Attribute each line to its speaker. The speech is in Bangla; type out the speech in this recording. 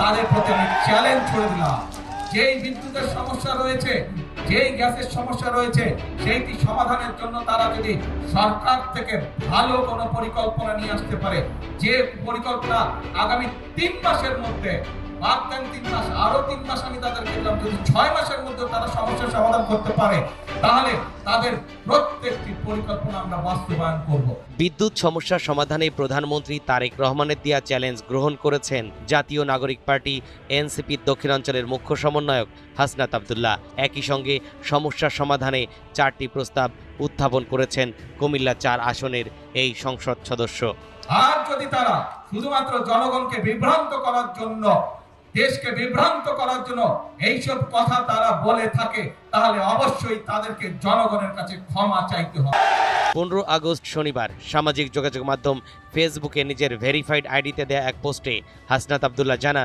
Speaker 1: তাদের প্রতি আমি চ্যালেঞ্জ ছুড়ে দিলাম, যেই বিদ্যুতের সমস্যা রয়েছে, যেই গ্যাসের সমস্যা রয়েছে, সেইটি সমাধানের জন্য তারা যদি সরকার থেকে ভালো কোনো পরিকল্পনা নিয়ে আসতে পারে, যে পরিকল্পনা আগামী 3 মাসের মধ্যে, বাদ দেন 3 মাস, আরো 3 মাস আমি তাদেরকে দিলাম, যদি 6 মাসের মধ্যে তারা সমস্যার সমাধান করতে পারে, তাহলে তাদের প্রত্যেকটি পরিকল্পনা আমরা বাস্তবায়ন করব।
Speaker 2: বিদ্যুৎ সমস্যার সমাধানে প্রধানমন্ত্রী তারেক রহমানের দেয়া চ্যালেঞ্জ গ্রহণ করেছেন জাতীয় নাগরিক পার্টি এনসিপির দক্ষিণাঞ্চলের মুখ্য সমন্বয়ক হাসনাত আব্দুল্লাহ। একই সঙ্গে সমস্যার সমাধানে 4টি প্রস্তাব উত্থাপন করেছেন কুমিল্লা 4 আসনের এই সংসদ সদস্য।
Speaker 1: আর যদি তারা শুধুমাত্র জনগণকে বিভ্রান্ত করার জন্য, দেশকে বিভ্রান্ত করার জন্য এইসব কথা তারা বলে থাকে, তাহলে অবশ্যই তাদেরকে জনগণের কাছে ক্ষমা চাইতে হবে।
Speaker 2: 15 আগস্ট শনিবার সামাজিক যোগাযোগ মাধ্যম ফেসবুকে নিজের ভেরিফাইড আইডিতে দেয়া এক পোস্টে হাসনাত আব্দুল্লাহ জানান,